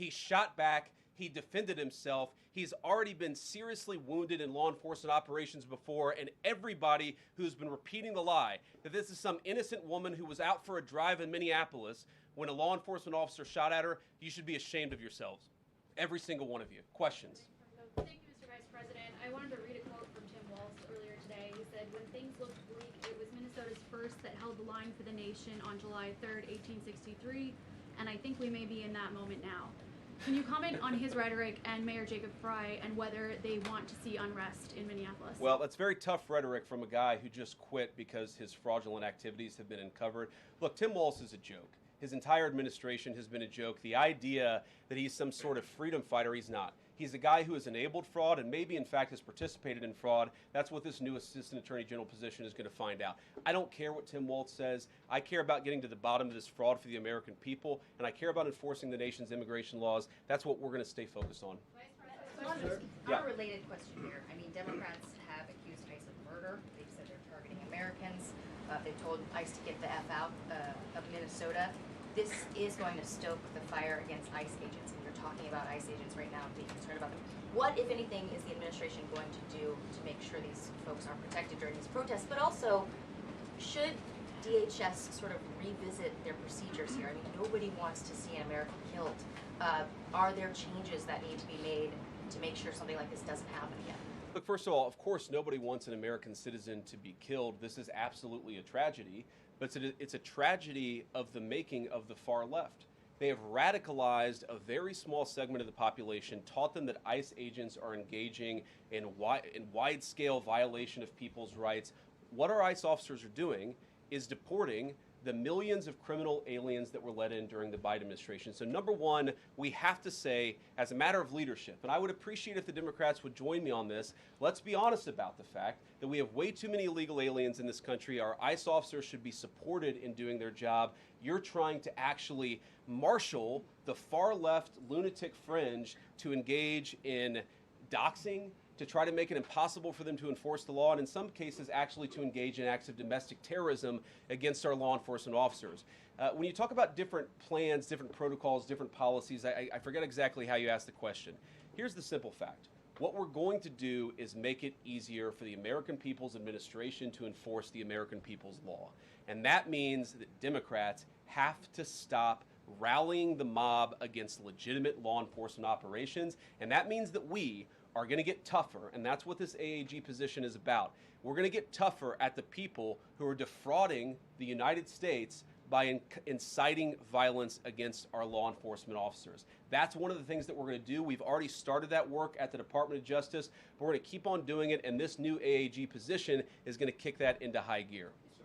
He shot back. He defended himself. He's already been seriously wounded in law enforcement operations before, and everybody who's been repeating the lie that this is some innocent woman who was out for a drive in Minneapolis when a law enforcement officer shot at her, you should be ashamed of yourselves. Every single one of you. Questions? Thank you, Mr. Vice President. I wanted to read a quote from Tim Walz earlier today. He said, "When things looked bleak, it was Minnesota's first that held the line for the nation on July 3rd, 1863, and I think we may be in that moment now." Can you comment on his rhetoric and Mayor Jacob Frey and whether they want to see unrest in Minneapolis? Well, that's very tough rhetoric from a guy who just quit because his fraudulent activities have been uncovered. Look, Tim Walz is a joke. His entire administration has been a joke. The idea that he's some sort of freedom fighter, he's not. He's a guy who has enabled fraud and maybe, in fact, has participated in fraud. That's what this new Assistant Attorney General position is going to find out. I don't care what Tim Walz says. I care about getting to the bottom of this fraud for the American people, and I care about enforcing the nation's immigration laws. That's what we're going to stay focused on. On a related question here, I mean, Democrats have accused ICE of murder. They've said they're targeting Americans. They've told ICE to get the F out of Minnesota. This is going to stoke the fire against ICE agents, and you're talking about ICE agents right now and being concerned about them. What, if anything, is the administration going to do to make sure these folks are protected during these protests? But also, should DHS sort of revisit their procedures here? I mean, nobody wants to see an American killed. Are there changes that need to be made to make sure something like this doesn't happen again? Look, first of all, of course, nobody wants an American citizen to be killed. This is absolutely a tragedy, but it's a tragedy of the making of the far left. They have radicalized a very small segment of the population, taught them that ICE agents are engaging in wide-scale violation of people's rights. What our ICE officers are doing is deporting the millions of criminal aliens that were let in during the Biden administration. So number one, we have to say, as a matter of leadership, and I would appreciate if the Democrats would join me on this, let's be honest about the fact that we have way too many illegal aliens in this country. Our ICE officers should be supported in doing their job. You're trying to actually marshal the far left lunatic fringe to engage in doxing, to try to make it impossible for them to enforce the law, and in some cases actually to engage in acts of domestic terrorism against our law enforcement officers. When you talk about different plans, different protocols, different policies, I forget exactly how you asked the question. Here's the simple fact. What we're going to do is make it easier for the American people's administration to enforce the American people's law. And that means that Democrats have to stop rallying the mob against legitimate law enforcement operations, and that means that we are going to get tougher, and that's what this AAG position is about. We're going to get tougher at the people who are defrauding the United States by inciting violence against our law enforcement officers. That's one of the things that we're going to do. We've already started that work at the Department of Justice, but we're going to keep on doing it, and this new AAG position is going to kick that into high gear.